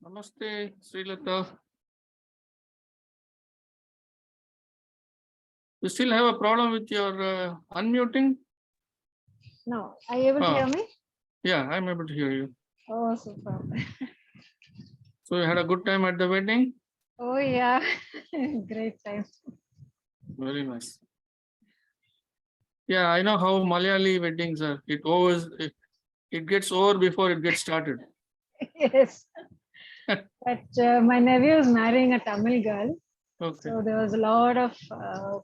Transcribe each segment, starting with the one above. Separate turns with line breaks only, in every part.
Namaste, Srilata. You still have a problem with your unmuting?
No, are you able to hear me?
Yeah, I'm able to hear you.
Oh, super.
So you had a good time at the wedding?
Oh, yeah. Great time.
Very nice. Yeah, I know how Malayali weddings are. It gets over before it gets started.
Yes. But my nephew is marrying a Tamil girl.
Okay.
So there was a lot of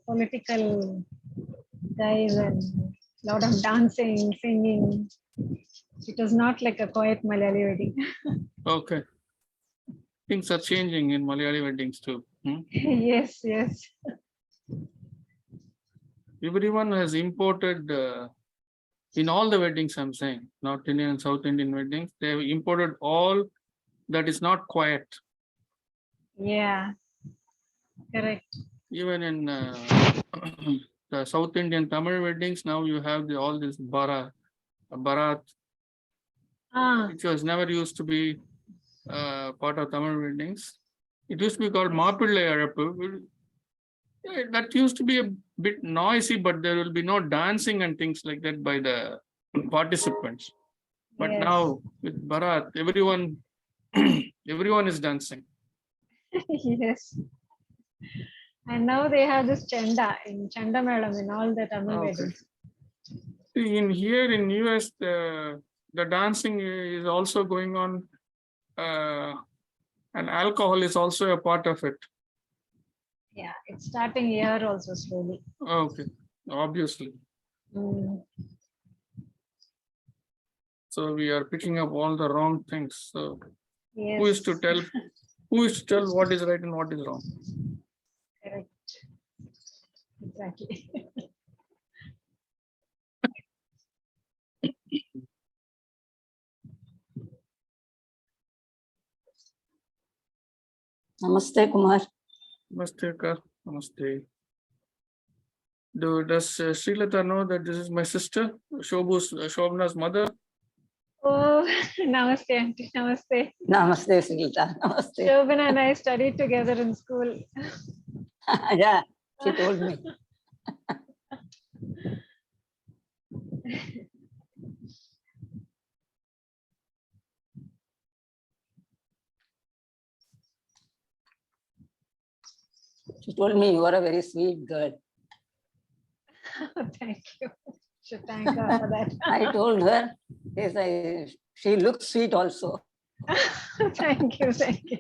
political guys and a lot of dancing, singing. It was not like a quiet Malayali wedding.
Okay. Things are changing in Malayali weddings too.
Yes, yes.
Everyone has imported, in all the weddings I'm saying, North Indian and South Indian weddings, they have imported all that is not quiet.
Yeah, correct.
Even in the South Indian Tamil weddings, now you have all this Bharat, which was never used to be part of Tamil weddings. It used to be called Maapillai Azhappu. That used to be a bit noisy, but there will be no dancing and things like that by the participants. But
Yes.
now with Bharat, everyone is dancing.
Yes. And now they have this Chanda in Chanda Madam in all the Tamil weddings.
In here in US, the dancing is also going on, and alcohol is also a part of it.
Yeah, it's starting here also slowly.
Okay, obviously. So we are picking up all the wrong things. So
Yes.
who is to tell what is right and what is wrong?
Correct. Exactly.
Namaste, Kumar.
Namaste, Kar. Namaste. Does Srilata know that this is my sister, Shobna's mother?
Oh, namaste, auntie. Namaste.
Namaste, Srilata. Namaste.
Shobana and I studied together in school.
Yeah, she told me. She told me you are a very sweet girl.
Thank you. Should thank her for that.
I told her, yes, she looks sweet also.
Thank you. Thank you.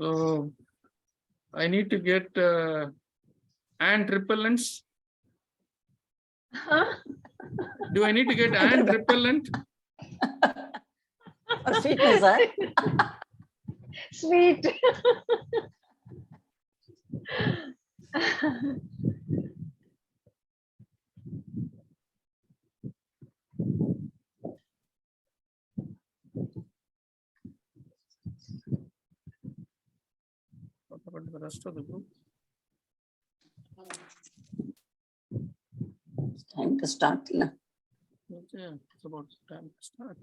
So I need to get ant repellents.
Huh?
Do I need to get ant repellent?
For sweetness, huh?
Sweet.
What about the rest of the group?
It's time to start. No?
Yeah, it's about time to start.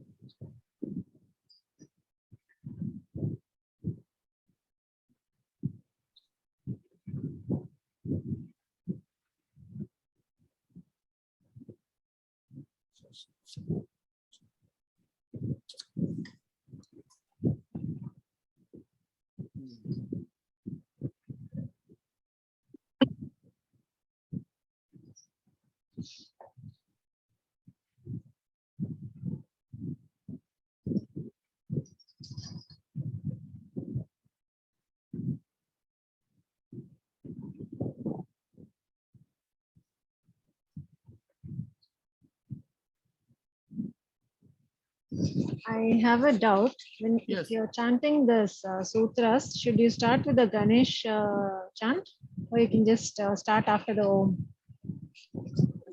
I have a doubt. When
Yes.
if you're chanting this sutras, should you start with the Ganesh chant, or you can just start after the Om?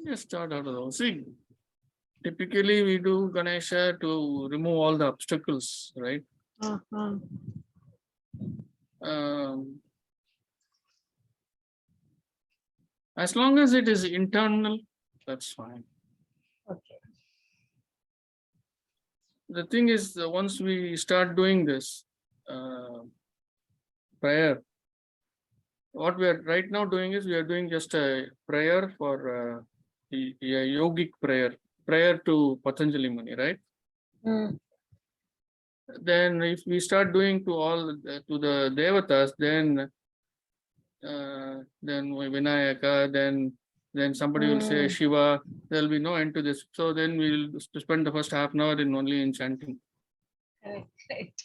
Just start out of those. See, typically we do Ganesha to remove all the obstacles, right?
Uh-huh.
As long as it is internal, that's fine.
Okay.
the thing is, once we start doing this prayer, what we are right now doing is we are doing just a prayer for a yogic prayer to Patanjali Muni, right?
Mm.
Then if we start doing to all to the devatas, then Vinayaka, then somebody will say Shiva. There will be no end to this. So then we'll spend the first half an hour in only in chanting.
Correct, correct.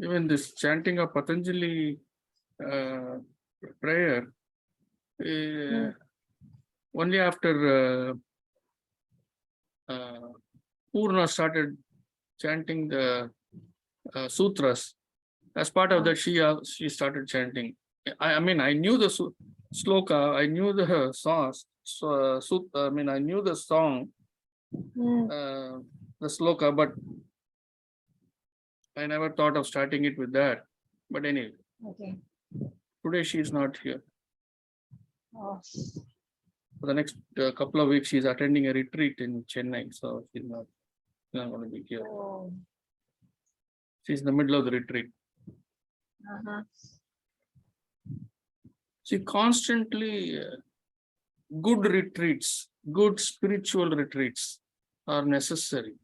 Even this chanting of Patanjali prayer, only after Purna started chanting the sutras. As part of that, she started chanting. I mean, I knew the sloka, I knew the songs. So, I mean, I knew the song, the sloka, but I never thought of starting it with that. But anyway,
Okay.
today she is not here.
Oh.
For the next couple of weeks, she's attending a retreat in Chennai, so she's not going to be here.
Oh.
She's in the middle of the retreat. See, constantly good retreats, good spiritual retreats are necessary.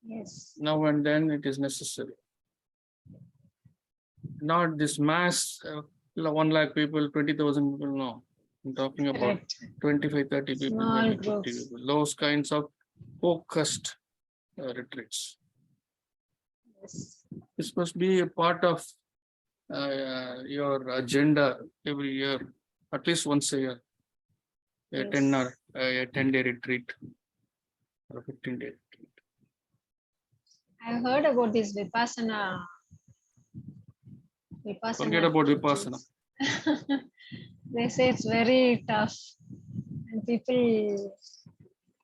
Yes.
Now and then it is necessary. Not this mass 1 lakh people, 20,000 people, no. I'm talking about
Correct.
25, 30 people,
Small
20, 50
groups.
people. Those kinds of focused retreats.
Yes.
This must be a part of your agenda every year, at least once a year. A 10-day retreat or a 15-day retreat.
I've heard about this Vipassana.
Forget about Vipassana.
They say it's very tough, and people,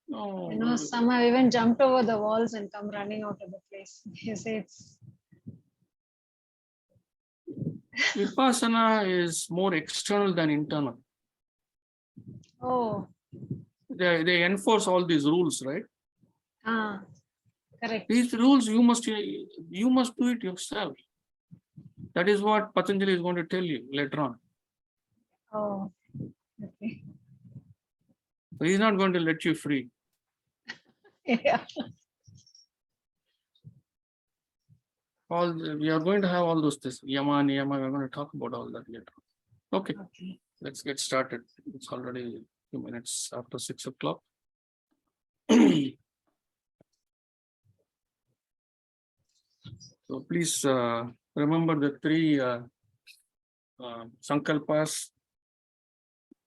No,
some have even jumped over the walls and come running out of the place. They say it's.
Vipassana is more external than internal.
Oh.
They enforce all these rules, right?
Correct.
These rules you must do it yourself. That is what Patanjali is going to tell you later on.
Oh, okay.
So he's not going to let you free.
Yeah.
We are going to have all those this yama, niyama. We're going to talk about all that later. Okay. Let's get started. It's already a few minutes after 6 o'clock. So please remember the 3 sankalpas.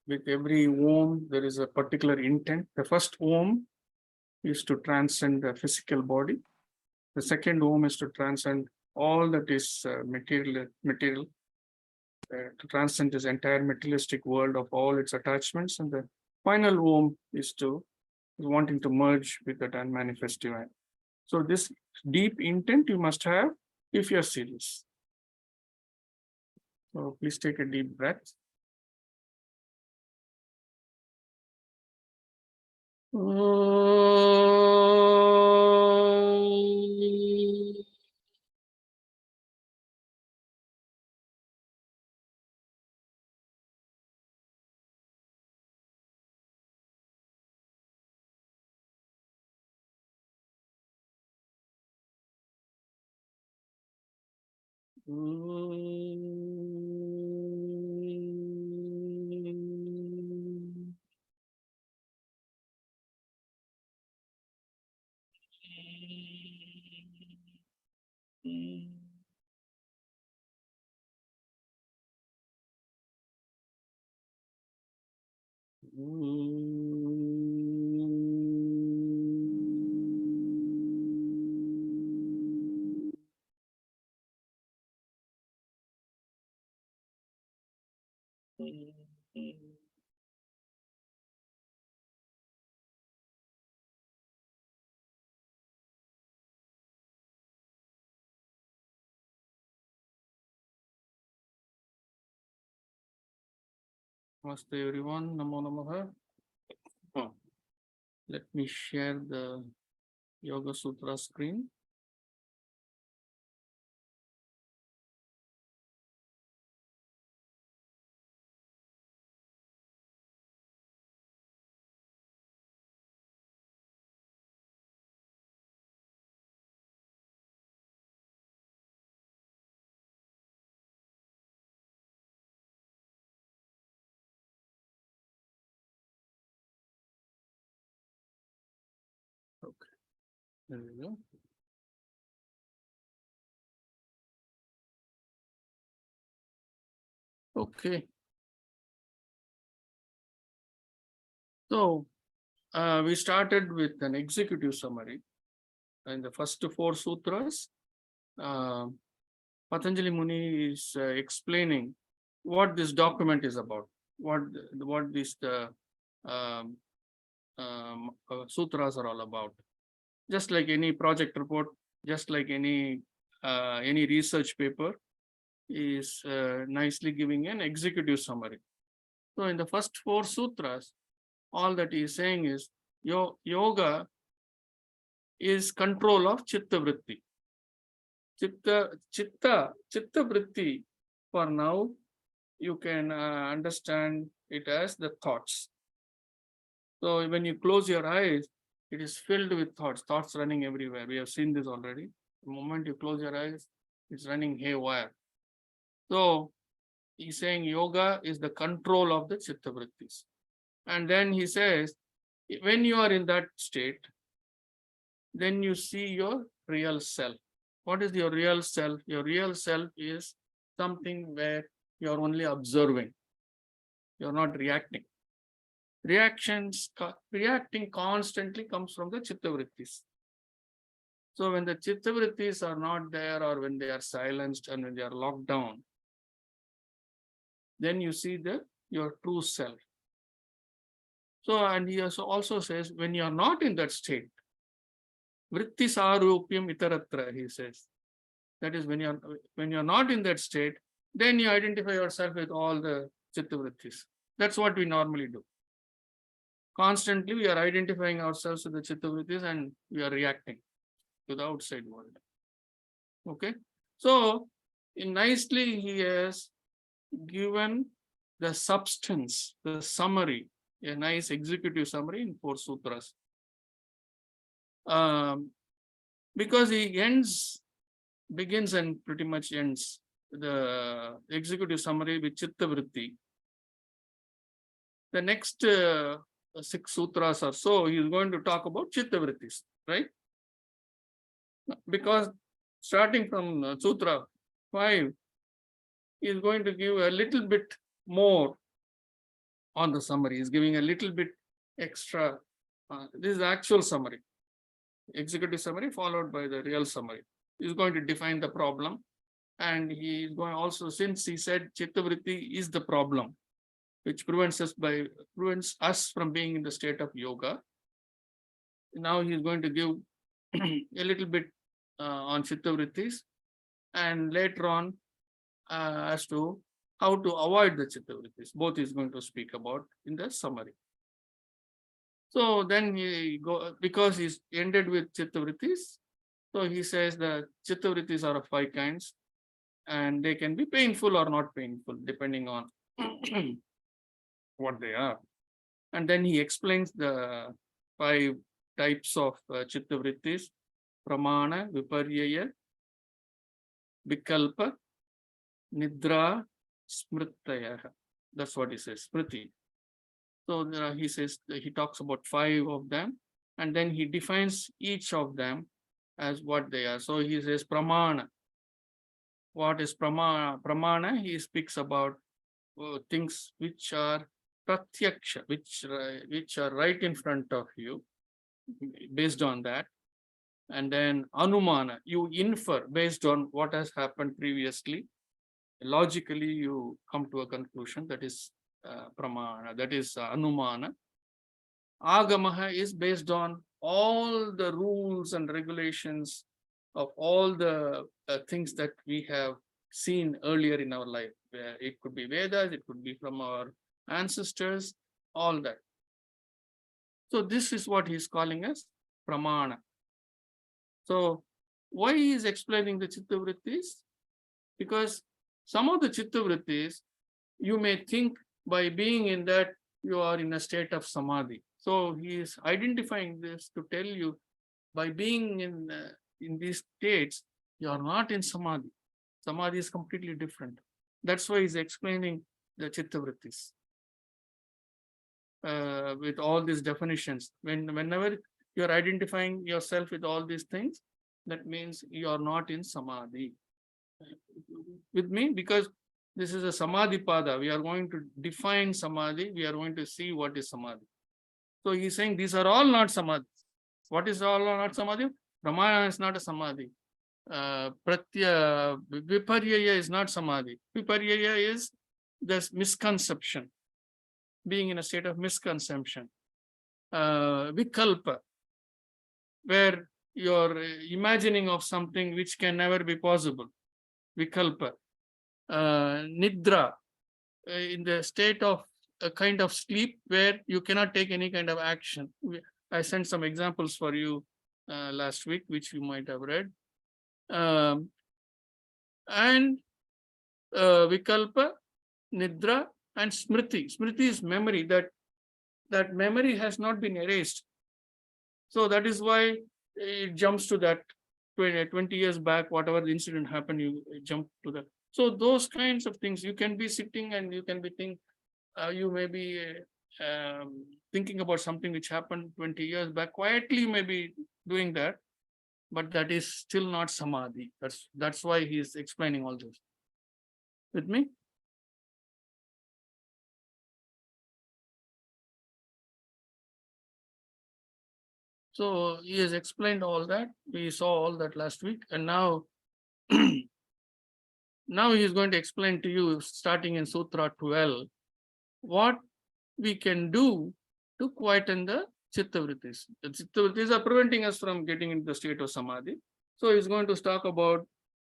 With every Om, there is a particular intent. The first Om is to transcend the physical body. The second Om is to transcend all that is material, to transcend this entire materialistic world of all its attachments. And the final Om is wanting to merge with that unmanifest divine. So this deep intent you must have if you're serious. So please take a deep breath. Namaste everyone. Namo Namaha. Let me share the Yoga Sutra screen. Okay, there we go. Okay. So we started with an executive summary. In the first 4 sutras, Patanjali Muni is explaining what this document is about, what these um, sutras are all about. Just like any project report, just like any research paper, is nicely giving an executive summary. So in the first 4 sutras, all that he is saying is yoga is control of chitta vritti. Chitta vritti, for now, you can understand it as the thoughts. So when you close your eyes, it is filled with thoughts running everywhere. We have seen this already. The moment you close your eyes, it's running haywire. So he's saying yoga is the control of the chitta vrittis. And then he says, when you are in that state, then you see your real self. What is your real self? Your real self is something where you're only observing. You're not reacting. Reacting constantly comes from the chitta vrittis. So when the chitta vrittis are not there, or when they are silenced and when they are locked down, then you see your true self. So, and he also says, when you are not in that state, vritti sarupyam itaratra, he says. That is, when you're not in that state, then you identify yourself with all the chitta vrittis. That's what we normally do. Constantly, we are identifying ourselves with the chitta vrittis and we are reacting to the outside world. Okay, so nicely he has given the substance, the summary, a nice executive summary in 4 sutras. Because he begins and pretty much ends the executive summary with chitta vritti. The next 6 sutras or so, he is going to talk about chitta vrittis, right? Because starting from Sutra 5, he is going to give a little bit more on the summary. He is giving a little bit extra. This is the actual summary, executive summary followed by the real summary. He is going to define the problem, and he is going also, since he said chitta vritti is the problem, which prevents us from being in the state of yoga. Now he is going to give a little bit on chitta vrittis, and later on as to how to avoid the chitta vrittis. Both he is going to speak about in the summary. So then because he's ended with chitta vrittis, so he says the chitta vrittis are of 5 kinds, and they can be painful or not painful depending on what they are. And then he explains the 5 types of chitta vrittis: pramana, viparyaya, vikalpa, nidra, smritaya. That's what he says, smriti. So he says, he talks about 5 of them, and then he defines each of them as what they are. So he says pramana. What is pramana? Pramana, he speaks about things which are pratyaksha, which are right in front of you, based on that. And then anumana, you infer based on what has happened previously. Logically, you come to a conclusion, that is pramana, that is anumana. Agamaha is based on all the rules and regulations of all the things that we have seen earlier in our life. It could be Vedas, it could be from our ancestors, all that. So this is what he's calling as pramana. So why he is explaining the chitta vrittis? Because some of the chitta vrittis, you may think by being in that you are in a state of samadhi. So he is identifying this to tell you by being in these states, you are not in samadhi. Samadhi is completely different. That's why he's explaining the chitta vrittis with all these definitions. Whenever you're identifying yourself with all these things, that means you are not in samadhi. With me, because this is a samadhi pada. We are going to define samadhi. We are going to see what is samadhi. So he's saying these are all not samadhi. What is all not samadhi? Pramana is not a samadhi. Viparyaya is not samadhi. Viparyaya is this misconception, being in a state of misconception. Vikalpa, where you're imagining of something which can never be possible. Vikalpa. Nidra, in the state of a kind of sleep where you cannot take any kind of action. I sent some examples for you last week, which you might have read. And Vikalpa, Nidra, and Smriti. Smriti is memory, that memory has not been erased. So that is why it jumps to that 20 years back, whatever the incident happened, you jump to that. So those kinds of things, you can be sitting and you can be you may be thinking about something which happened 20 years back. Quietly, you may be doing that, but that is still not samadhi. That's why he is explaining all this. With me? So he has explained all that. We saw all that last week, and now now he is going to explain to you, starting in Sutra 12, what we can do to quieten the chitta vrittis. The chitta vrittis are preventing us from getting into the state of samadhi. So he's going to talk about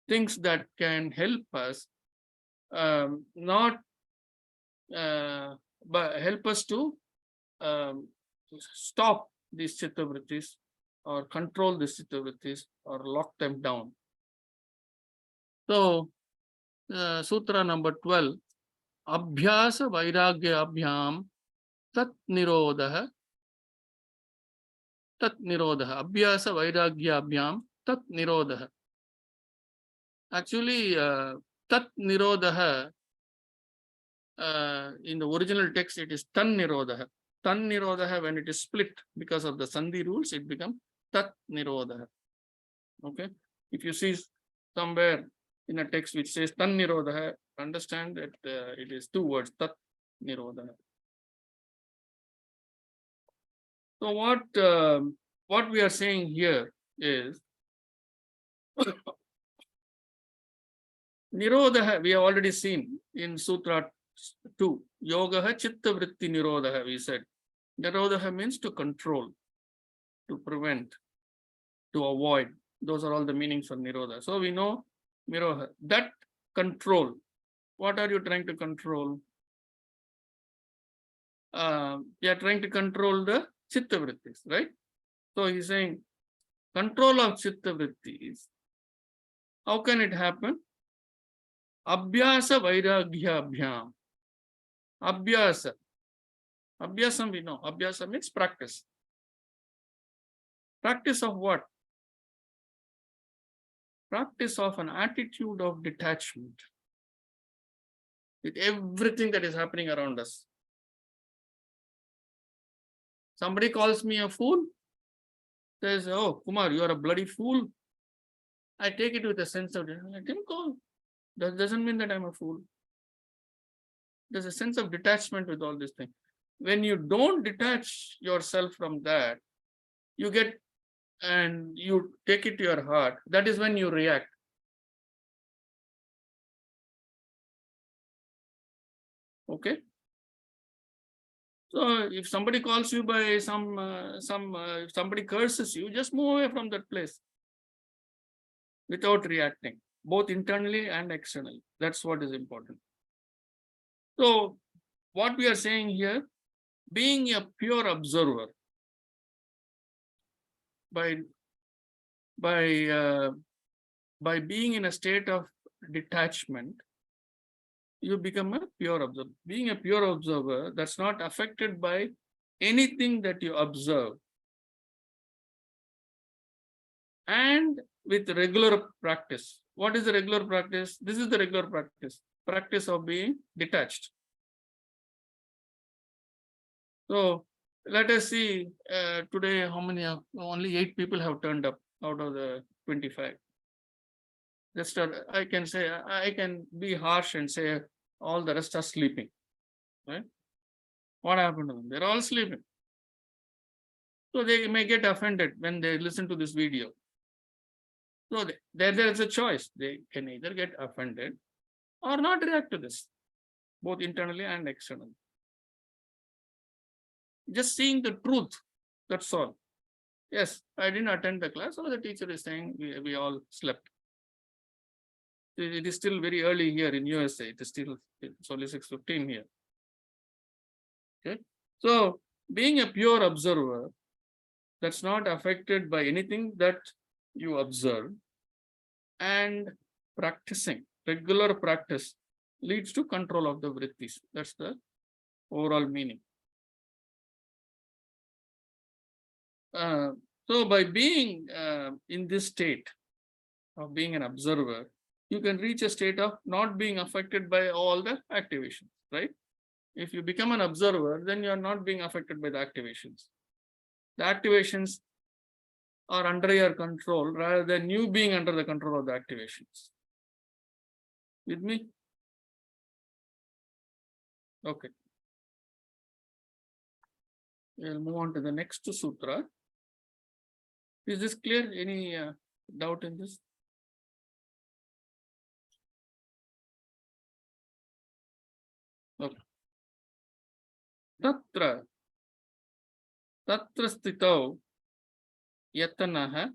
things that can help us, but help us to stop these chitta vrittis or control these chitta vrittis or lock them down. So Sutra number 12, Abhyasa Vairagya Abhyam Tat Nirodha. Abhyasa Vairagya Abhyam Tat Nirodha. Actually, Tat Nirodha, in the original text, it is Tan Nirodha. Tan Nirodha, when it is split because of the Sandhi rules, it becomes Tat Nirodha. Okay. If you see somewhere in a text which says Tan Nirodha, understand that it is two words, Tat Nirodha. So what we are saying here is Nirodha, we have already seen in Sutra 2. Yoga Chitta Vritti Nirodha, we said. Nirodha means to control, to prevent, to avoid. Those are all the meanings for Nirodha. So we know Nirodha. That control, what are you trying to control? We are trying to control the Chitta Vrittis, right? So he's saying control of Chitta Vrittis. How can it happen? Abhyasa Vairagya Abhyam. Abhyasa. Abhyasam we know. Abhyasa means practice. Practice of what? Practice of an attitude of detachment with everything that is happening around us. Somebody calls me a fool, says, "Oh, Kumar, you are a bloody fool." I take it with a sense of, I didn't call. That doesn't mean that I'm a fool. There's a sense of detachment with all these things. When you don't detach yourself from that, you get and you take it to your heart. That is when you react. Okay. So if somebody calls you by if somebody curses you, just move away from that place without reacting, both internally and externally. That's what is important. So what we are saying here, being a pure observer by being in a state of detachment, you become a pure observer. Being a pure observer that's not affected by anything that you observe, and with regular practice. What is the regular practice? This is the regular practice. Practice of being detached. So let us see today how many only 8 people have turned up out of the 25. Just I can say, I can be harsh and say all the rest are sleeping, right? What happened to them? They're all sleeping. So they may get offended when they listen to this video. So there's a choice. They can either get offended or not react to this, both internally and externally. Just seeing the truth, that's all. Yes, I didn't attend the class, so the teacher is saying we all slept. It is still very early here in USA. It's only 6:15 here. Okay, so being a pure observer that's not affected by anything that you observe, and practicing, regular practice leads to control of the vrittis. That's the overall meaning. So by being in this state of being an observer, you can reach a state of not being affected by all the activations, right? If you become an observer, then you are not being affected by the activations. The activations are under your control rather than you being under the control of the activations. With me? Okay. We'll move on to the next sutra. Is this clear? Any doubt in this? Okay. Tatra stitau yatnah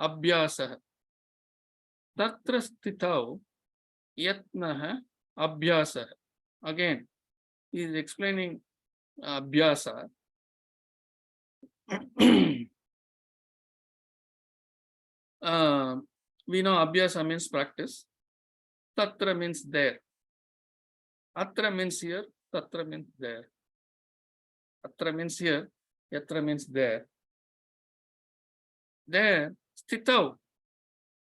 abhyasah. Tatra stitau yatnah abhyasah. Again, he is explaining abhyasa. We know abhyasa means practice. Tatra means there. Atra means here. Tatra means there. Atra means here. Yatra means there. There, stitau.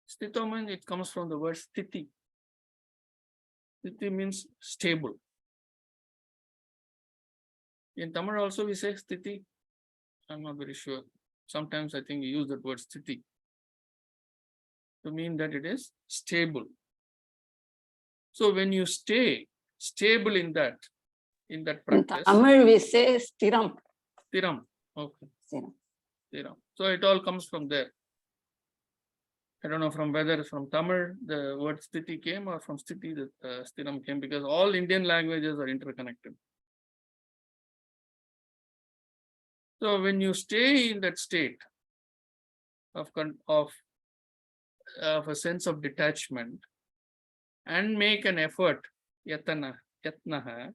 Stitau means it comes from the word sthiti. Sthiti means stable. In Tamil also we say sthiti. I'm not very sure. Sometimes I think we use that word sthiti to mean that it is stable. So when you stay stable in that practice.
In Tamil we say stiram.
Stiram. Okay.
Stiram.
So it all comes from there. I don't know from whether from Tamil the word sthiti came or from sthiti the stiram came, because all Indian languages are interconnected. So when you stay in that state of a sense of detachment and make an effort, yatnaha,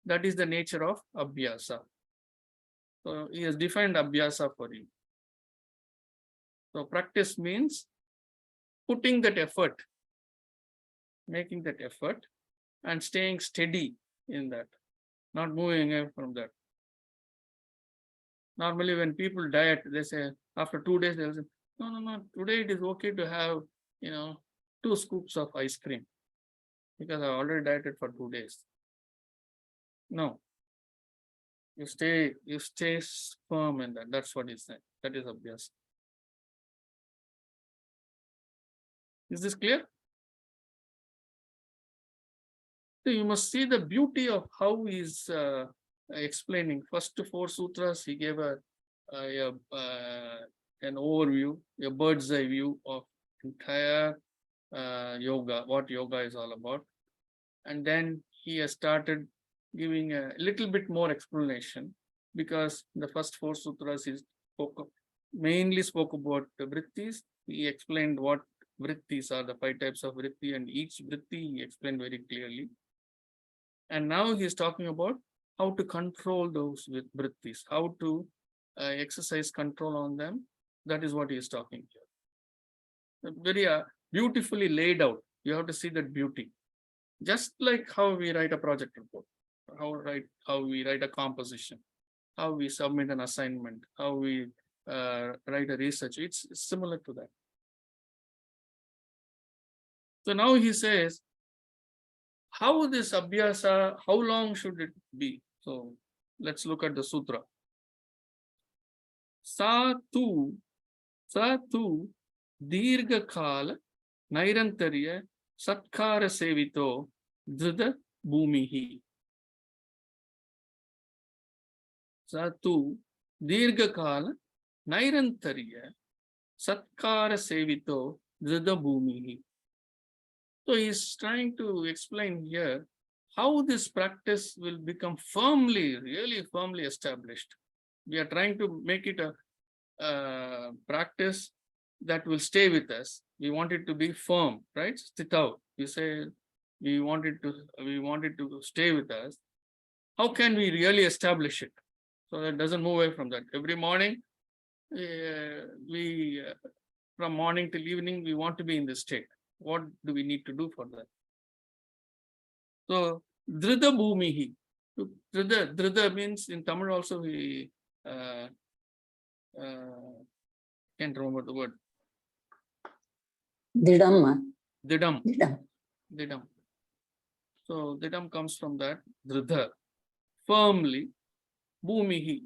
that is the nature of abhyasa. So he has defined abhyasa for you. So practice means putting that effort, making that effort and staying steady in that, not moving away from that. Normally when people diet, they say after 2 days, they'll say, no, today it is okay to have, 2 scoops of ice cream because I already dieted for 2 days. No. You stay firm in that. That's what he's saying. That is abhyasa. Is this clear? So you must see the beauty of how he's explaining. First 4 sutras, he gave an overview, a bird's eye view of entire yoga, what yoga is all about. And then he has started giving a little bit more explanation, because the first 4 sutras he mainly spoke about the vrittis. He explained what vrittis are the 5 types of vritti, and each vritti he explained very clearly. And now he's talking about how to control those with vrittis, how to exercise control on them. That is what he is talking here. Very beautifully laid out. You have to see that beauty. Just like how we write a project report, how we write a composition, how we submit an assignment, how we write a research. It's similar to that. So now he says, how this abhyasa, how long should it be? So let's look at the sutra. Sa tu dirgha kala nairantarya satkara sevito drida bhumihi. Sa tu dirgha kala nairantarya satkara sevito drida bhumihi. So he's trying to explain here how this practice will become really firmly established. We are trying to make it a practice that will stay with us. We want it to be firm, right? Stitau. We say we want it to stay with us. How can we really establish it so that it doesn't move away from that? Every morning, from morning till evening, we want to be in this state. What do we need to do for that? So, drida bhumihi. Drida means in Tamil also we can't remember the word.
Didam.
Didam. So didam comes from that. Drida, firmly. Bhumihi,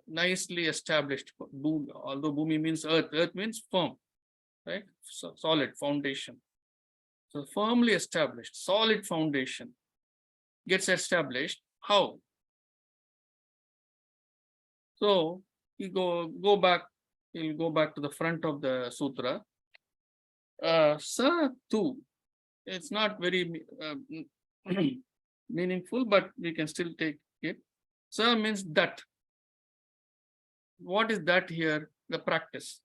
nicely established. Although bhumi means earth, earth means firm, right? So, solid foundation. So firmly established, solid foundation gets established. How? So you go back. He'll go back to the front of the sutra. Sa tu. It's not very meaningful, but we can still take it. Sa means that. What is that here? The practice.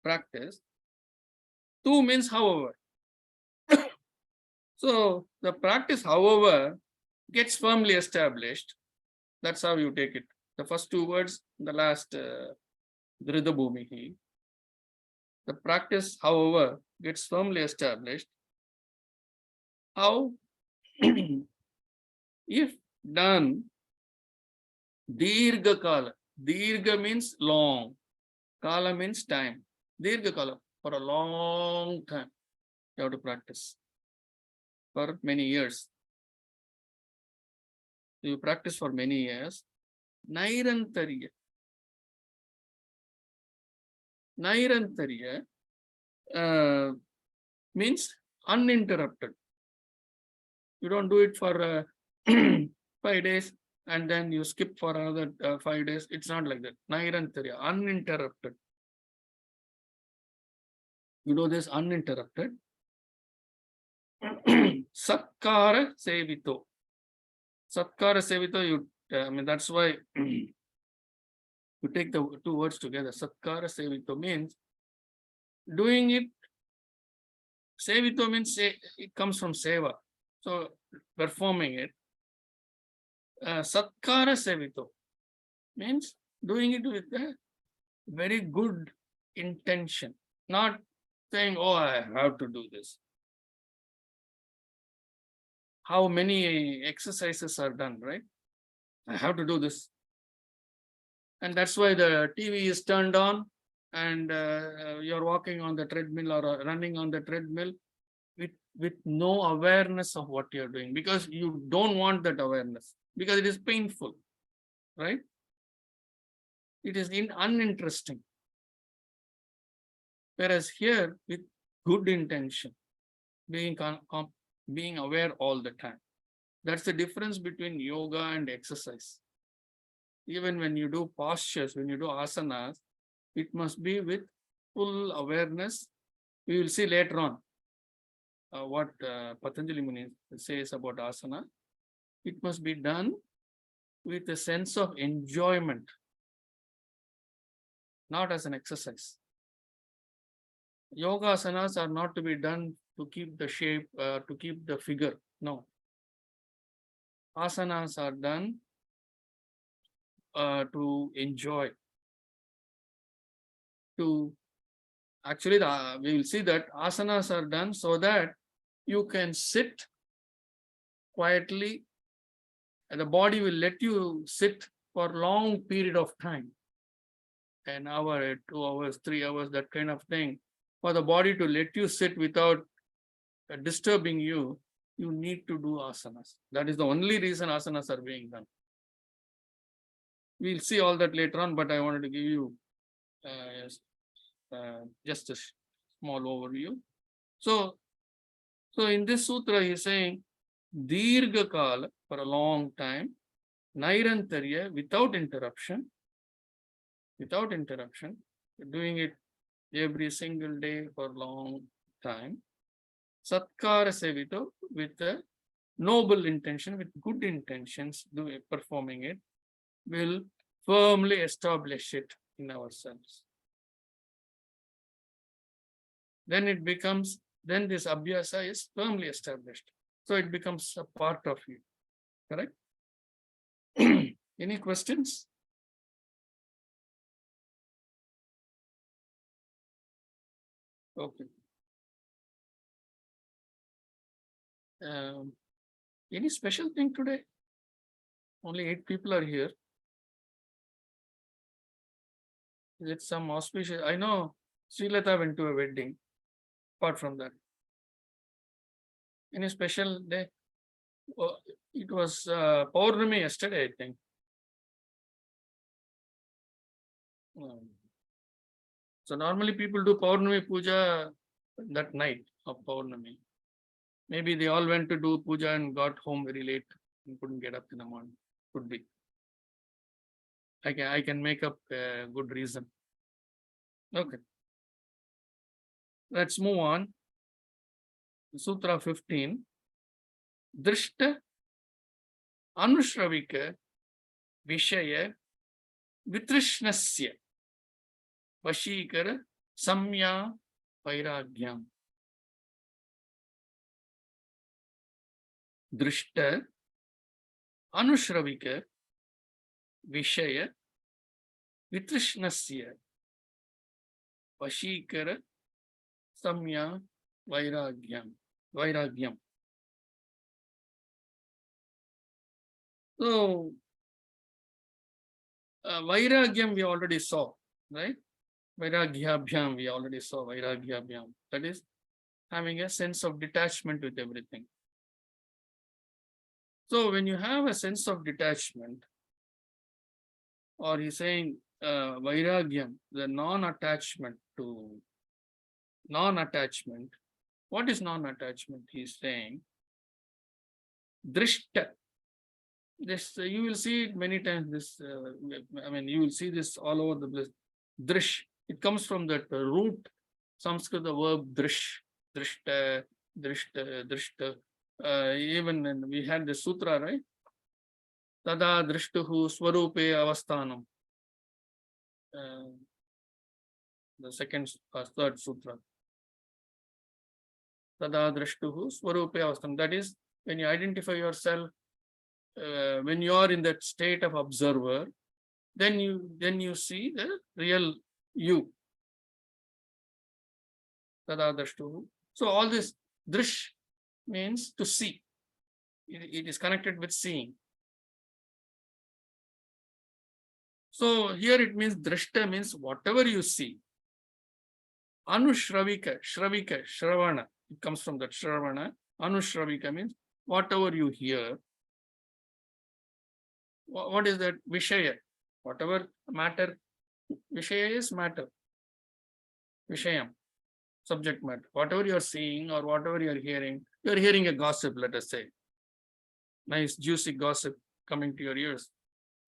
Practice. Tu means however. So the practice, however, gets firmly established. That's how you take it. The first two words, the last drida bhumihi. The practice, however, gets firmly established. How? If done, dirgha kala. Dirgha means long. Kala means time. Dirgha kala, for a long time. You have to practice. For many years. You practice for many years. Nairantarya. Nairantarya means uninterrupted. You don't do it for 5 days and then you skip for another 5 days. It's not like that. Nairantarya, uninterrupted. You do this uninterrupted. Satkara sevito. Satkara sevito, that's why you take the two words together. Satkara sevito means doing it. Sevito means it comes from seva. So performing it. Satkara sevito means doing it with a very good intention. Not saying, oh, I have to do this. How many exercises are done, right? I have to do this. And that's why the TV is turned on and you're walking on the treadmill or running on the treadmill with no awareness of what you're doing, because you don't want that awareness, because it is painful, right? It is uninteresting. Whereas here, with good intention, being aware all the time. That's the difference between yoga and exercise. Even when you do postures, when you do asanas, it must be with full awareness. We will see later on what Patanjali Muni says about asana. It must be done with a sense of enjoyment, not as an exercise. yoga asanas are not to be done to keep the shape, to keep the figure. No. Asanas are done to enjoy. To actually, we will see that asanas are done so that you can sit quietly, and the body will let you sit for a long period of time, an hour, 2 hours, 3 hours, that kind of thing. For the body to let you sit without disturbing you, you need to do asanas. That is the only reason asanas are being done. We'll see all that later on, but I wanted to give you just a small overview. So in this sutra, he's saying Dirgha Kala, for a long time, Nairantarya, without interruption, doing it every single day for a long time. Satkara Sevito, with a noble intention, with good intentions, performing it, will firmly establish it in ourselves. Then it becomes, then this abhyasa is firmly established. So it becomes a part of you. Correct? Any questions? Okay. Any special thing today? Only 8 people are here. Is it some auspicious? I know Srilata went to a wedding. Apart from that, any special day? Oh, it was Paurnami yesterday, I think. So normally people do Paurnami puja that night of Paurnami. Maybe they all went to do puja and got home very late and couldn't get up in the morning. Could be. I can make up a good reason. Okay. Let's move on. Sutra 15. Drishta Anushravika Vishaya Vitrishnasya Vashikara Samya Vairagyam. Drishta Anushravika Vishaya Vitrishnasya Vashikara Samya Vairagyam. So, Vairagyam we already saw, right? Vairagyabhyam we already saw, Vairagyabhyam. That is having a sense of detachment with everything. So when you have a sense of detachment, or he's saying Vairagyam, the non-attachment. What is non-attachment? He's saying Drishta. This you will see it many times. This you will see this all over the place. Drish. It comes from that root Sanskrit verb drish, drishta, drishta. Even when we had the sutra, right? Tada drishtuhu swarupe avasthanam. The second, third sutra. Tada drishtuhu swarupe avasthanam. That is when you identify yourself. When you are in that state of observer, then you see the real you. So all this drish means to see. It is connected with seeing. So here it means drishta means whatever you see. Anushravika, shravana. It comes from that shravana. Anushravika means whatever you hear. What is that? Vishaya. Whatever matter. Vishaya is matter. Vishayam. Subject matter. Whatever you're seeing or whatever you're hearing a gossip, let us say. Nice, juicy gossip coming to your ears.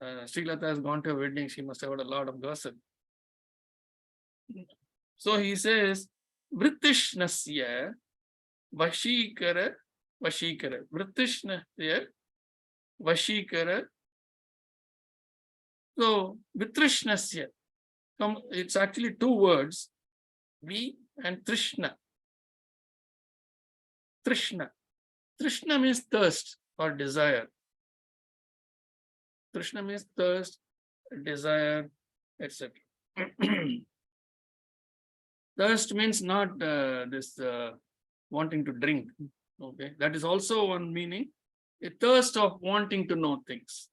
Srilata has gone to a wedding. She must have heard a lot of gossip. So he says, Vrittishnasya Vashikara. Vrittishnasya Vashikara. So, Vitrishnasya, it's actually 2 words. V and Trishna. Trishna. Trishna means thirst or desire. Trishna means thirst, desire, etc. Thirst means not this wanting to drink. Okay, that is also one meaning. A thirst of wanting to know things.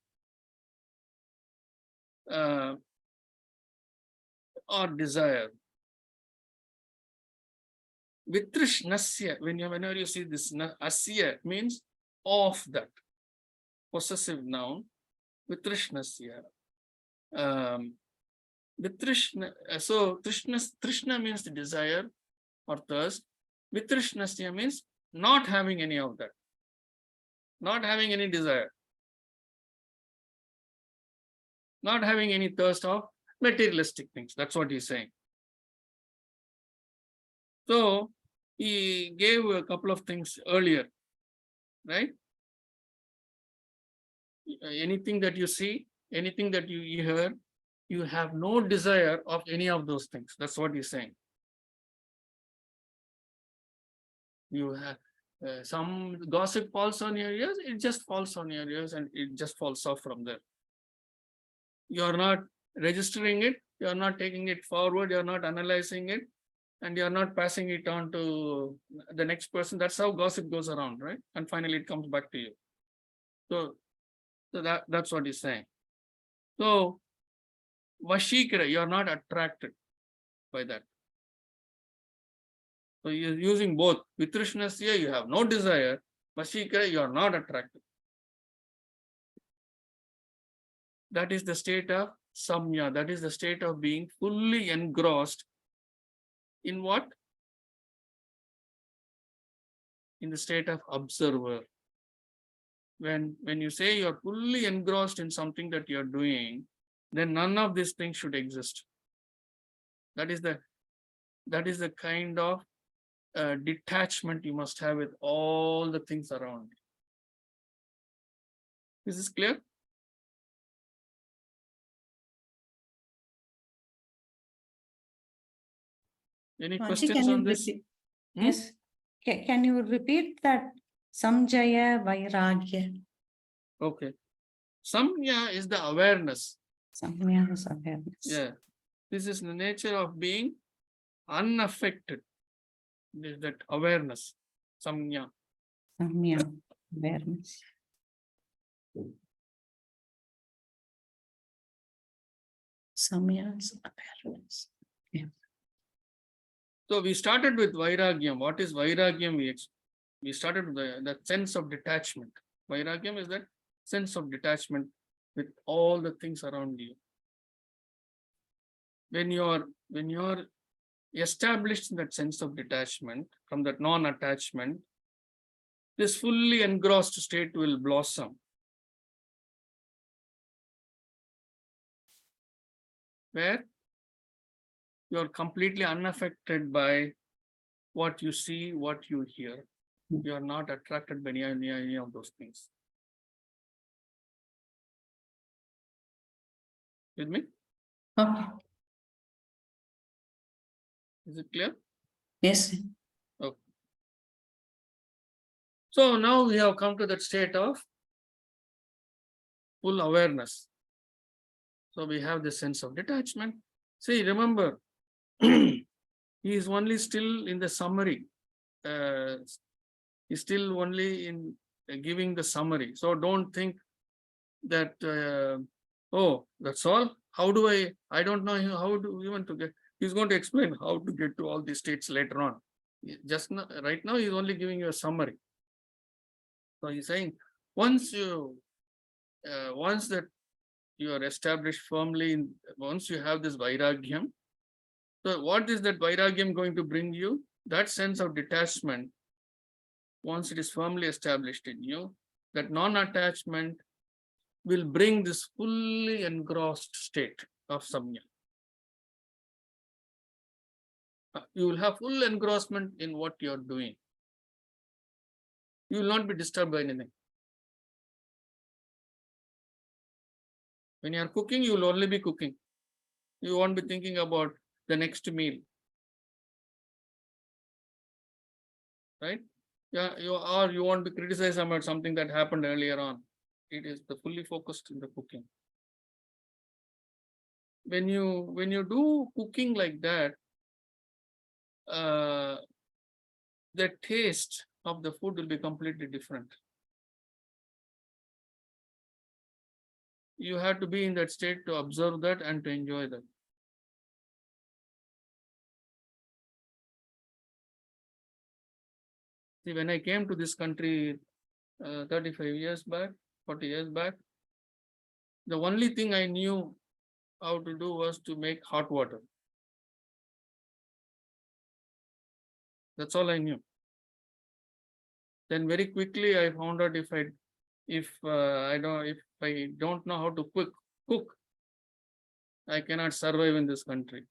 Or desire. Vitrishnasya, whenever you see this, asya means of that. Possessive noun. Vitrishnasya. So Trishna means the desire or thirst. Vitrishnasya means not having any of that. Not having any desire. Not having any thirst of materialistic things. That's what he's saying. So he gave a couple of things earlier, right? Anything that you see, anything that you hear, you have no desire of any of those things. That's what he's saying. You have some gossip falls on your ears, it just falls on your ears and it just falls off from there. You are not registering it, you are not taking it forward, you are not analyzing it, and you are not passing it on to the next person. That's how gossip goes around, right? And finally it comes back to you. So that's what he's saying. So Vashikara, you are not attracted by that. So you're using both. Vitrishnasya, you have no desire. Vashikara, you are not attracted. That is the state of samya. That is the state of being fully engrossed in what? In the state of observer. When you say you're fully engrossed in something that you're doing, then none of these things should exist. That is the kind of detachment you must have with all the things around you. Is this clear? Any
Aunty,
questions
can you
on this?
repeat? Yes. Can you repeat that? Samjaya Vairagya.
Okay. Samya is the awareness.
Samya is awareness.
Yeah. This is the nature of being unaffected. This is that awareness. Samya.
Samya, awareness. Samya is awareness. Yeah.
So we started with Vairagyam. What is Vairagyam? We started with that sense of detachment. Vairagyam is that sense of detachment with all the things around you. When you're established in that sense of detachment, from that non-attachment, this fully engrossed state will blossom. Where you're completely unaffected by what you see, what you hear. You are not attracted by any of those things. With me?
Okay.
Is it clear?
Yes.
Okay. So now we have come to that state of full awareness. So we have this sense of detachment. See, remember, he is only still in the summary. He's still only in giving the summary. So don't think that, oh, that's all. How do I don't know how do we want to get, he's going to explain how to get to all these states later on. Just now, right now, he's only giving you a summary. So he's saying, once that you are established firmly, once you have this vairagyam, so what is that vairagyam going to bring you? That sense of detachment, once it is firmly established in you, that non-attachment will bring this fully engrossed state of samya. You will have full engrossment in what you're doing. You will not be disturbed by anything. When you are cooking, you will only be cooking. You won't be thinking about the next meal. right? Yeah, you want to criticize about something that happened earlier on. It is the fully focused in the cooking. When you do cooking like that, the taste of the food will be completely different. You have to be in that state to observe that and to enjoy that. See, when I came to this country 35 years back, 40 years back, the only thing I knew how to do was to make hot water. That's all I knew. Then very quickly I found out if I don't know how to cook, I cannot survive in this country.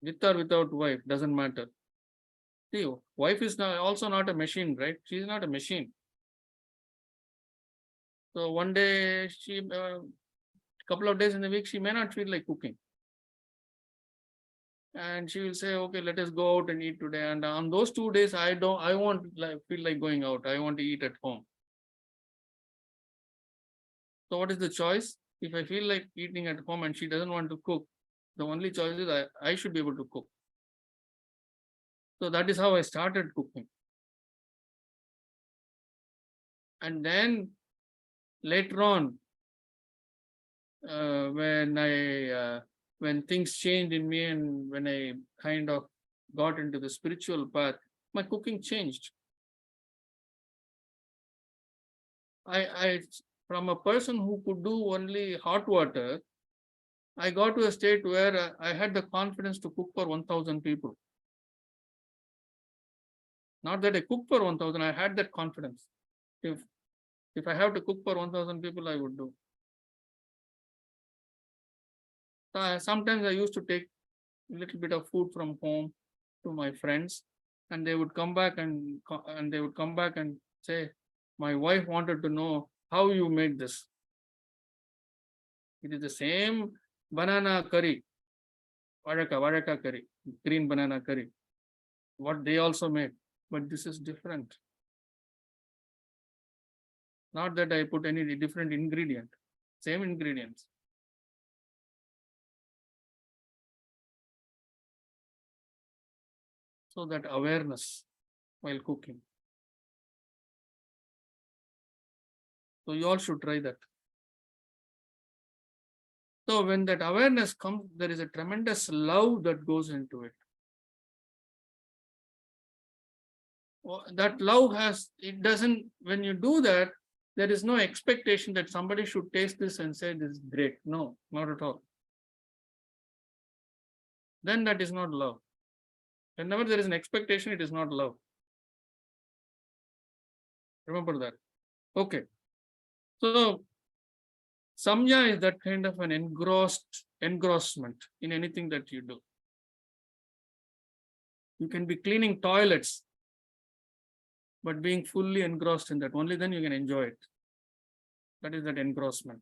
With or without wife, doesn't matter. See, wife is also not a machine, right? She's not a machine. So one day couple of days in the week, she may not feel like cooking. And she will say, okay, let us go out and eat today. And on those 2 days, I won't feel like going out. I want to eat at home. So what is the choice? If I feel like eating at home and she doesn't want to cook, the only choice is I should be able to cook. So that is how I started cooking. And then later on, when things changed in me and when I kind of got into the spiritual path, my cooking changed. I from a person who could do only hot water, I got to a state where I had the confidence to cook for 1,000 people. Not that I cooked for 1,000, I had that confidence. If I have to cook for 1,000 people, I would do. Sometimes I used to take a little bit of food from home to my friends, and they would come back and say, my wife wanted to know how you made this. It is the same banana curry, varaka curry, green banana curry, what they also made, but this is different. Not that I put any different ingredient, same ingredients. So that awareness while cooking. So you all should try that. So when that awareness comes, there is a tremendous love that goes into it. That love when you do that, there is no expectation that somebody should taste this and say this is great. No, not at all. Then that is not love. Whenever there is an expectation, it is not love. Remember that. Okay. So samya is that kind of an engrossment in anything that you do. You can be cleaning toilets, but being fully engrossed in that, only then you can enjoy it. That is that engrossment.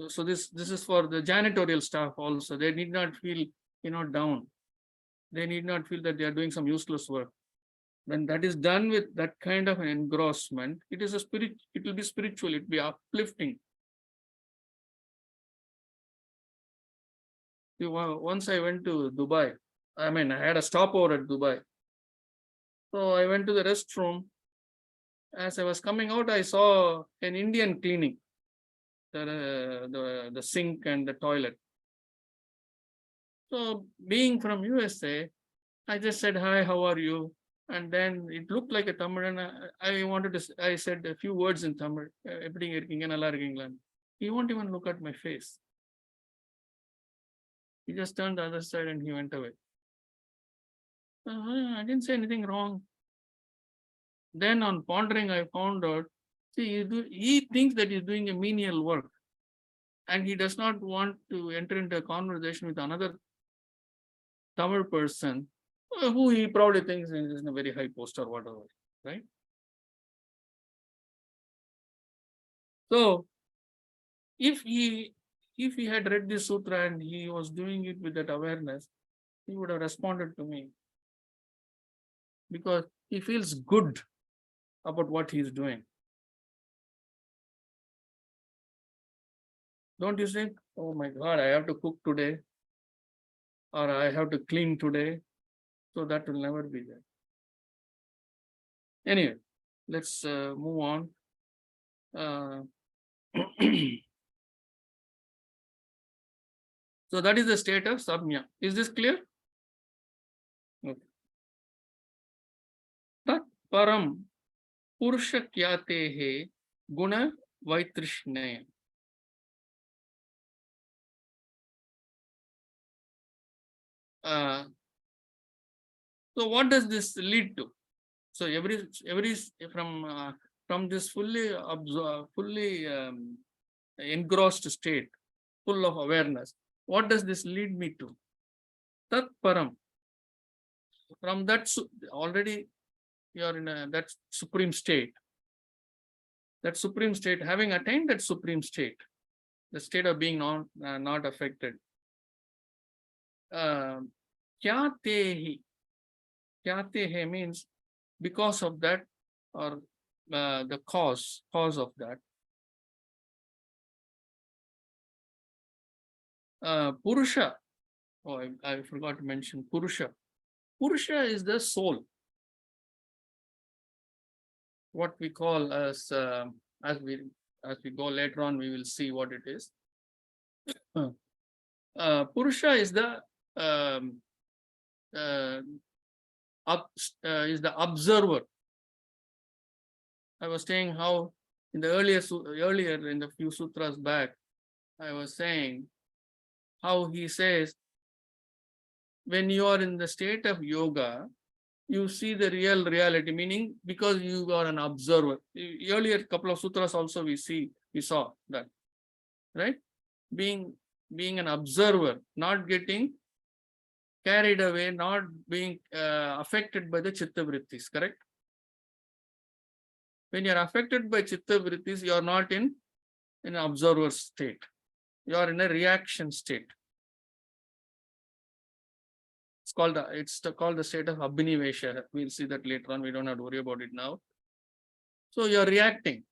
So this is for the janitorial staff also. They need not feel down. They need not feel that they are doing some useless work. When that is done with that kind of an engrossment, it will be spiritual, it will be uplifting. Once I went to Dubai. I had a stopover at Dubai. So I went to the restroom. As I was coming out, I saw an Indian cleaning the sink and the toilet. So being from USA, I just said, hi, how are you? And then it looked like a Tamil, and I said a few words in Tamil. He won't even look at my face. He just turned the other side and he went away. I didn't say anything wrong. Then on pondering, I found out, he thinks that he's doing a menial work, and he does not want to enter into a conversation with another Tamil person who he probably thinks is in a very high post or whatever, right? So if he had read this sutra and he was doing it with that awareness, he would have responded to me. Because he feels good about what he's doing. Don't you think, oh my God, I have to cook today, or I have to clean today? So that will never be there. Anyway, let's move on. So that is the state of samya. Is this clear? Okay. Tat param purusha kyatehe guna vaitrishne. So what does this lead to? So every from this fully engrossed state, full of awareness, what does this lead me to? Tat param. From that already you are in that supreme state. That supreme state, having attained that supreme state, the state of being not affected. Kyatehi. Kyatehe means because of that, or the cause of that. Purusha. Oh, I forgot to mention Purusha. Purusha is the soul. What we call as we go later on, we will see what it is. Purusha is the observer. I was saying how in the earlier in the few sutras back, I was saying how he says, when you are in the state of yoga, you see the reality, meaning because you are an observer. Earlier couple of sutras also we saw that, right? Being an observer, not getting carried away, not being affected by the chitta vrittis, correct? When you are affected by chitta vrittis, you are not in an observer state. You are in a reaction state. It's called the state of abhinivesha. We'll see that later on. We don't have to worry about it now. So you are reacting.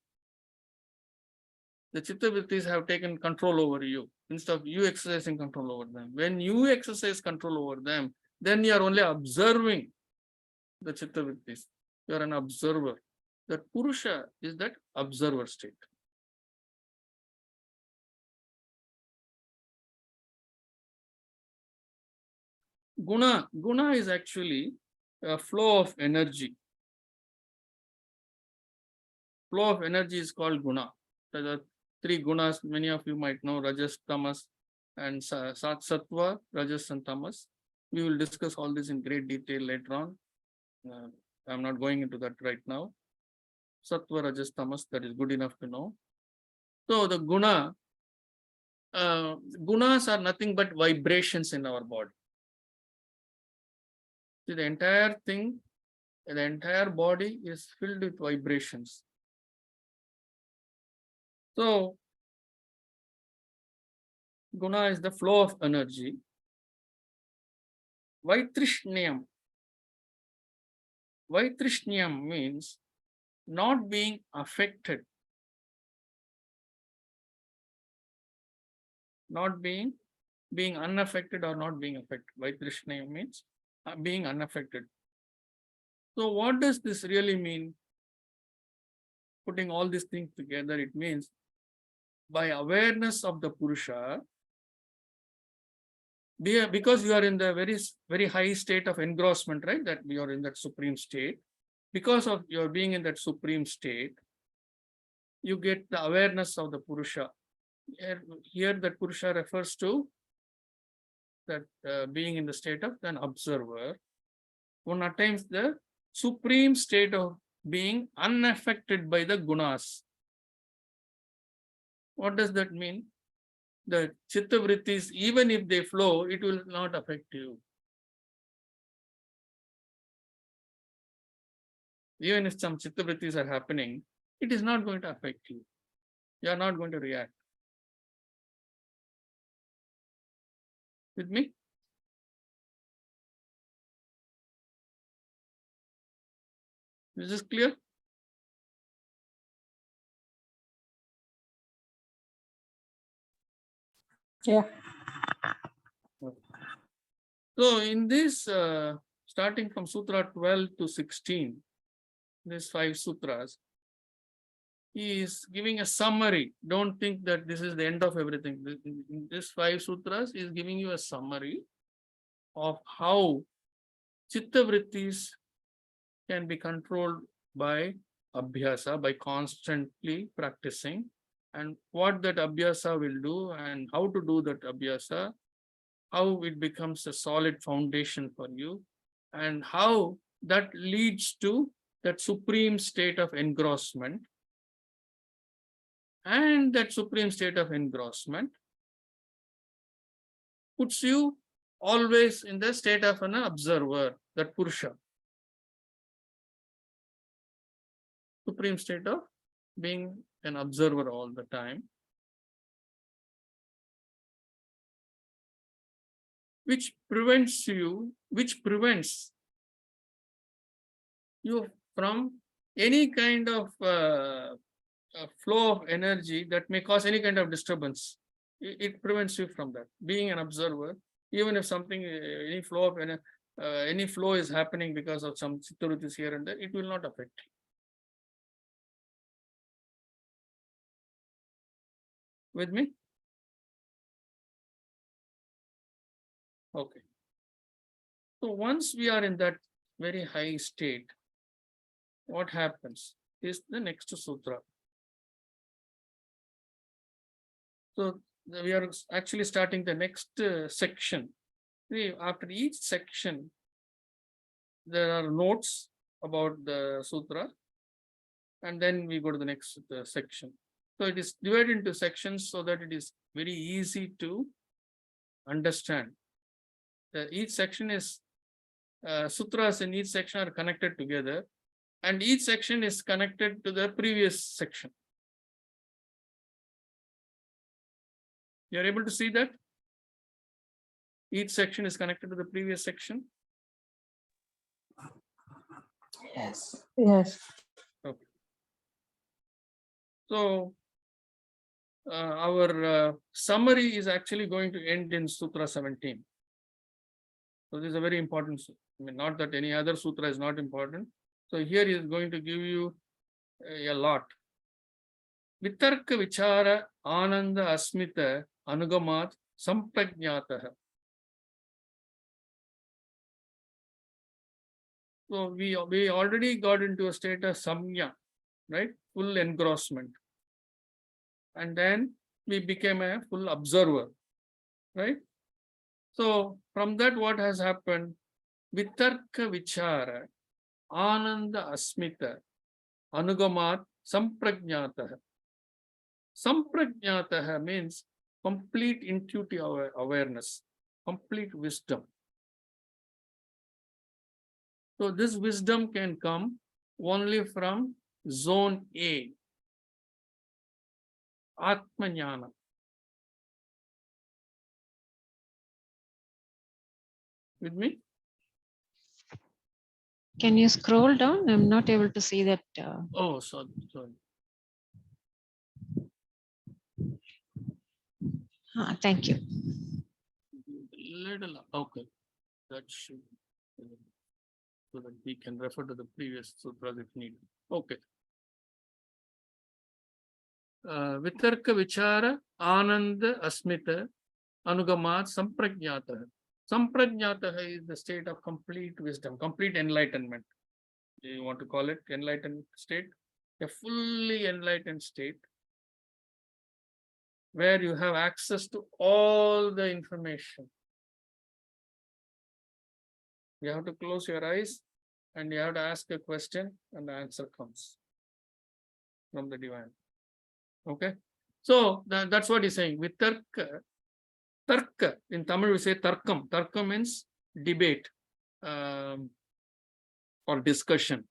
The chitta vrittis have taken control over you instead of you exercising control over them. When you exercise control over them, then you are only observing the chitta vrittis. You are an observer. That Purusha is that observer state. Guna is actually a flow of energy. Flow of energy is called guna. There are three gunas, many of you might know, Rajas, Tamas, and Sattva, Rajas, and Tamas. We will discuss all this in great detail later on. I'm not going into that right now. Sattva, Rajas, Tamas, that is good enough to know. So the gunas are nothing but vibrations in our body. See, the entire thing, the entire body is filled with vibrations. So, guna is the flow of energy. Vaitrishnyam. Vaitrishnyam means not being affected. Not being unaffected or not being affected. Vaitrishnyam means being unaffected. So what does this really mean? Putting all these things together, it means by awareness of the Purusha, because you are in the very, very high state of engrossment, right? That you are in that supreme state. Because of your being in that supreme state, you get the awareness of the Purusha. Here that Purusha refers to that being in the state of an observer. One attains the supreme state of being unaffected by the gunas. What does that mean? The chitta vrittis, even if they flow, it will not affect you. Even if some chitta vrittis are happening, it is not going to affect you. You are not going to react. With me? Is this clear?
Yeah.
So in this, starting from Sutra 12 to 16, these 5 sutras, he is giving a summary. Don't think that this is the end of everything. In these 5 sutras, he is giving you a summary of how chitta vrittis can be controlled by abhyasa, by constantly practicing, and what that abhyasa will do and how to do that abhyasa, how it becomes a solid foundation for you, and how that leads to that supreme state of engrossment. And that supreme state of engrossment puts you always in the state of an observer, that Purusha. Supreme state of being an observer all the time, which prevents you from any kind of flow of energy that may cause any kind of disturbance. It prevents you from that. Being an observer, even if something, any flow is happening because of some chitta vrittis here and there, it will not affect you. With me? Okay. So once we are in that very high state, what happens is the next sutra. So we are actually starting the next section. See, after each section, there are notes about the sutra, and then we go to the next section. So it is divided into sections so that it is very easy to understand. Each section is sutras in each section are connected together, and each section is connected to the previous section. You are able to see that? Each section is connected to the previous section.
Yes. Yes.
Okay. So our summary is actually going to end in Sutra 17. So this is a very important. I mean, not that any other sutra is not important. So here he is going to give you a lot. Vitarka vichara ananda asmita anugamat samprajnatah. So we already got into a state of samya, right? Full engrossment. And then we became a full observer, right? So from that, what has happened? Vitarka vichara ananda asmita anugamat samprajnatah. Samprajnatah means complete intuitive awareness, complete wisdom. So this wisdom can come only from zone A, Atmajnana. With me?
Can you scroll down? I'm not able to see that.
Oh, sorry.
Thank you.
Little, okay. That should, so that we can refer to the previous sutras if needed. Okay. Vitarka vichara ananda asmita anugamat samprajnatah. Samprajnatah is the state of complete wisdom, complete enlightenment. You want to call it enlightened state? A fully enlightened state where you have access to all the information. You have to close your eyes and you have to ask a question and the answer comes from the divine. Okay. So that's what he's saying. With tarka, in Tamil we say tarkam. Tarkam means debate or discussion.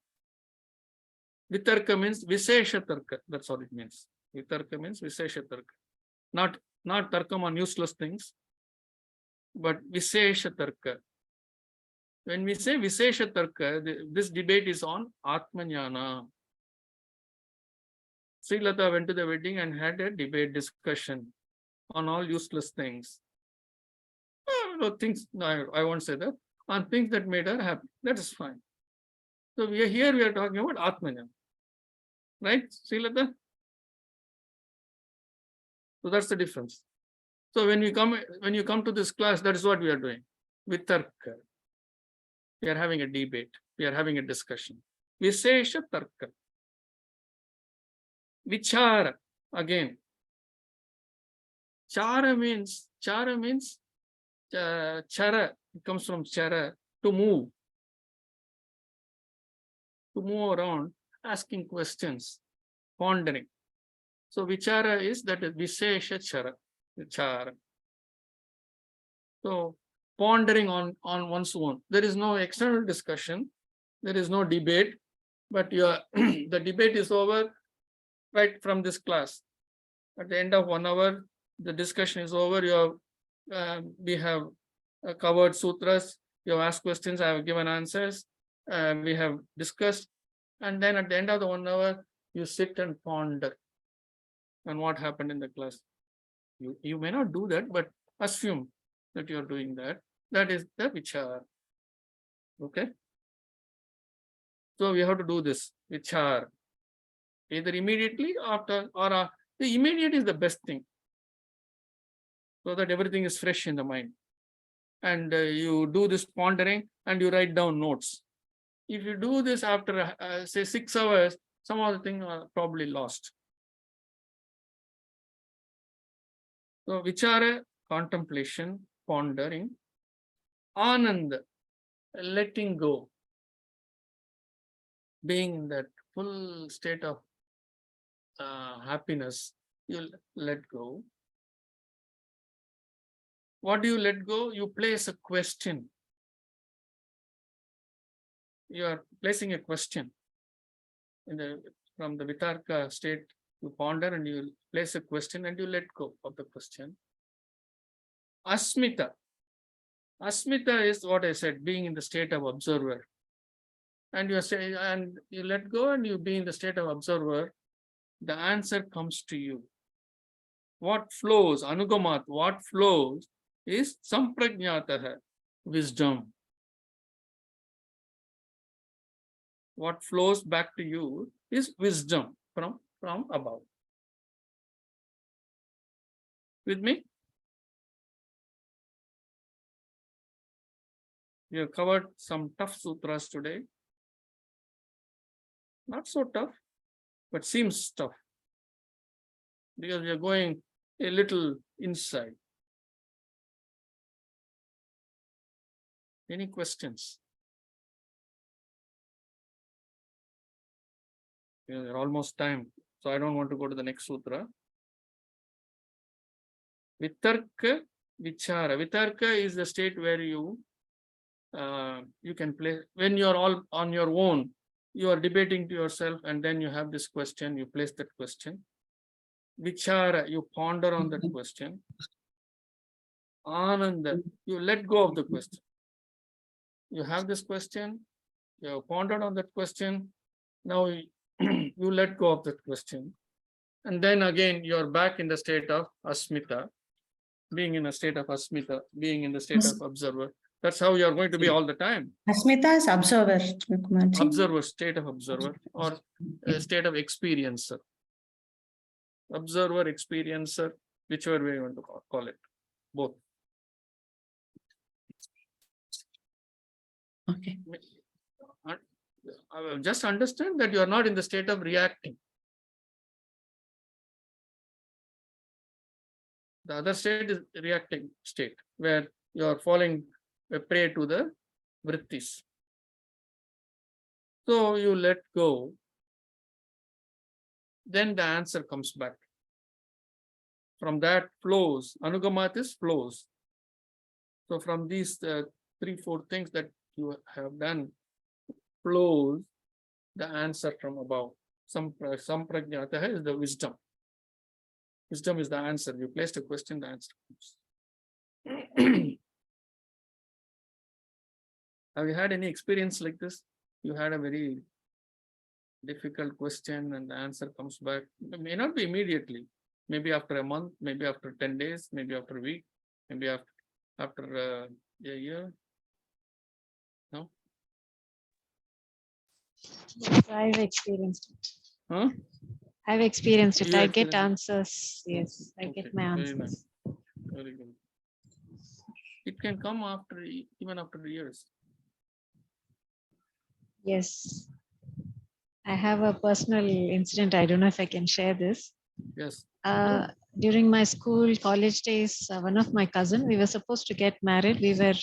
Vitarka means Visesha Tarka. That's what it means. Vitarka means Visesha Tarka. Not Tarkam on useless things, but Visesha Tarka. When we say Visesha Tarka, this debate is on Atmanyana. Sri Lata went to the wedding and had a debate discussion on all useless things. No, things, no, I won't say that. On things that made her happy. That is fine. So we are talking about Atmanyana. Right, Sri Lata? So that's the difference. So when you come to this class, that is what we are doing. Vitarka. We are having a debate. We are having a discussion. Visesha Tarka. Vichara. Again. Chara means chara. It comes from chara, to move. To move around, asking questions, pondering. So vichara is that is Visesha Chara. Vichara. So pondering on one's own. There is no external discussion. There is no debate, but the debate is over right from this class. At the end of 1 hour, the discussion is over. We have covered sutras. You have asked questions. I have given answers. We have discussed. And then at the end of the 1 hour, you sit and ponder on what happened in the class. You may not do that, but assume that you are doing that. That is the vichar. Okay. So we have to do this vichar either immediately after or the immediate is the best thing, so that everything is fresh in the mind. And you do this pondering and you write down notes. If you do this after say 6 hours, some of the things are probably lost. So vichara, contemplation, pondering. Ananda, letting go, being in that full state of happiness, you let go. What do you let go? You place a question. You are placing a question from the vitarka state. You ponder and you place a question and you let go of the question. Asmita. Asmita is what I said, being in the state of observer. And you say, and you let go and you be in the state of observer, the answer comes to you. What flows, anugamat, what flows is samprajnataha, wisdom. What flows back to you is wisdom from above. With me? We have covered some tough sutras today. Not so tough, but seems tough. Because we are going a little inside. Any questions? We're almost time, so I don't want to go to the next sutra. Vitarka, vichara. Vitarka is the state where you can play, when you're all on your own, you are debating to yourself and then you have this question, you place that question. Vichara, you ponder on that question. Ananda, you let go of the question. You have this question, you have pondered on that question, now you let go of that question. And then again, you're back in the state of asmita, being in a state of asmita, being in the state of observer. That's how you're going to be all the time.
Asmita is observer. Kumarji.
Observer, state of observer, or a state of experiencer. Observer, experiencer, whichever way you want to call it, both.
Okay.
Just understand that you are not in the state of reacting. The other state is reacting state, where you are falling a prey to the vrittis. So you let go, then the answer comes back. From that flows, anugamatis flows. So from these 3-4 things that you have done, flows the answer from above. Samprajnataha is the wisdom. Wisdom is the answer. You placed a question, the answer comes. Have you had any experience like this? You had a very difficult question and the answer comes back. It may not be immediately. Maybe after a month, maybe after 10 days, maybe after a week, maybe after a year. No?
Yes, I've experienced it.
Huh?
I've experienced it.
You
I get
experienced
answers. Yes, I
Okay,
get my
very nice.
answers.
Very good. It can come after even after years.
Yes. I have a personal incident. I don't know if I can share this.
Yes.
During my school, college days, one of my cousin, we were supposed to get married. We were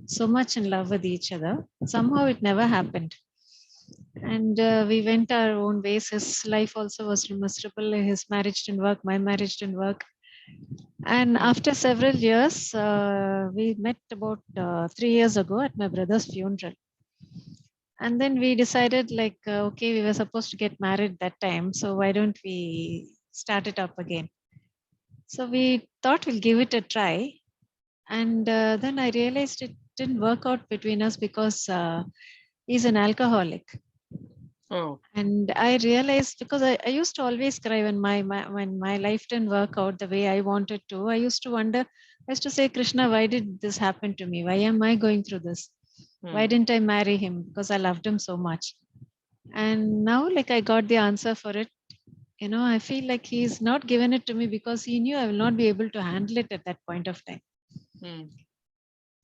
so much in love with each other. Somehow it never happened. And we went our own ways. His life also was miserable. His marriage didn't work. My marriage didn't work. And after several years, we met about 3 years ago at my brother's funeral. And then we decided like, okay, we were supposed to get married that time. So why don't we start it up again? So we thought we'll give it a try. And then I realized it didn't work out between us because he's an alcoholic.
Oh,
And I realized because I used to always cry when when my life didn't work out the way I wanted to. I used to wonder, I used to say, Krishna, why did this happen to me? Why am I going through this? Why
hmm.
didn't I marry him? Because I loved him so much. And now like I got the answer for it. You know, I feel like he's not given it to me because he knew I will not be able to handle it at that point of time.
Hmm.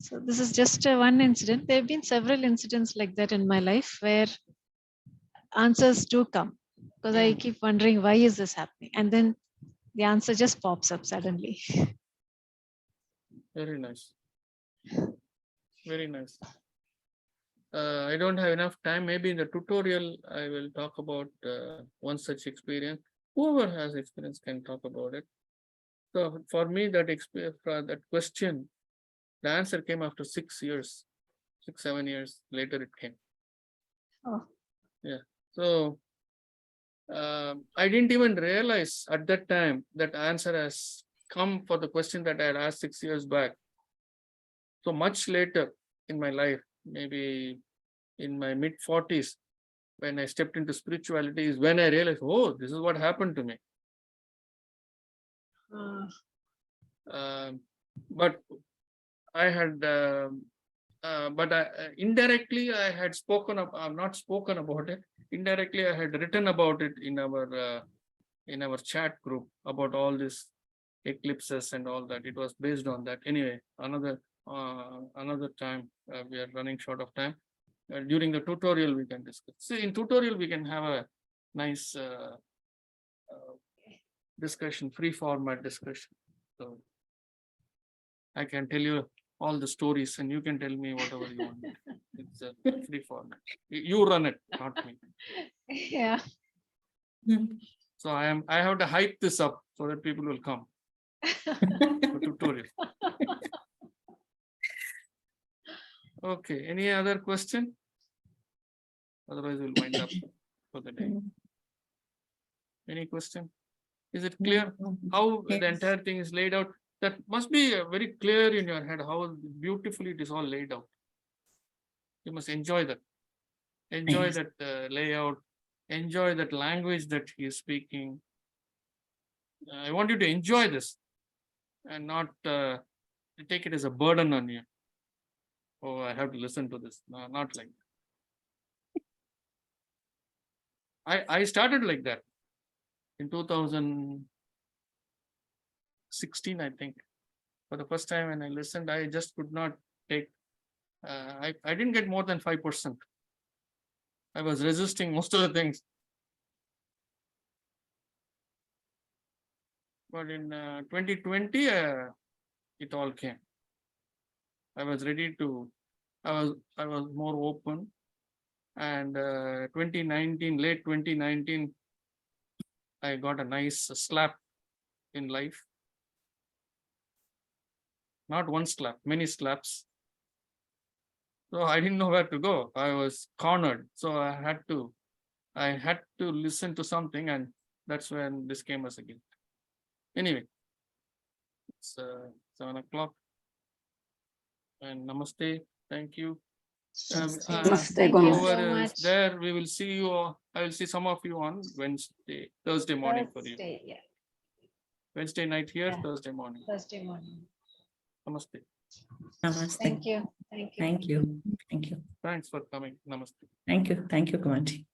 So this is just one incident. There have been several incidents like that in my life where answers do come because I
Hmm.
keep wondering why is this happening, and then the answer just pops up suddenly.
Very nice. Very nice. I don't have enough time. Maybe in the tutorial, I will talk about one such experience. Whoever has experience can talk about it. So for me, that experience, that question, the answer came after 6 years, 7 years later it came.
Oh.
Yeah. So I didn't even realize at that time that answer has come for the question that I had asked 6 years back. So much later in my life, maybe in my mid 40s, when I stepped into spirituality, is when I realized, oh, this is what happened to me. But I had, indirectly I had spoken of, not spoken about it. Indirectly, I had written about it in our chat group about all this eclipses and all that. It was based on that. Anyway, another time. We are running short of time. During the tutorial, we can discuss. See, in tutorial, we can have a nice discussion, free format discussion. So I can tell you all the stories and you can tell me whatever you want. It's a free format. You run it, not me.
Yeah.
So I have to hype this up so that people will come for tutorial. Okay, any other question? Otherwise, we'll wind up for the day. Any question? Is it clear how the entire thing is laid out? That must be very clear in your head how beautifully it is all laid out. You must enjoy that. Enjoy
Yes.
that layout. Enjoy that language that he is speaking. I want you to enjoy this and not take it as a burden on you. Oh, I have to listen to this. No, not like that. I started like that in 2016, I think. For the first time when I listened, I just could not take, I didn't get more than 5%. I was resisting most of the things. But in 2020, it all came. I was ready to, I was more open. And 2019, late 2019, I got a nice slap in life. Not one slap, many slaps. So I didn't know where to go. I was cornered. So I had to listen to something, and that's when this came as a gift. Anyway, it's 7 o'clock. And namaste. Thank you.
Namaste,
Thank you
Guru.
so
whoever is
much.
there, we will see you. I will see some of you on Thursday morning for you.
Thursday, yeah,
Wednesday night here,
Yeah.
Thursday morning.
Thursday morning.
Namaste.
Namaste.
Thank you. Thank you.
Thank you. Thank you.
Thanks for coming. Namaste.
Thank you. Thank you, Kumaji.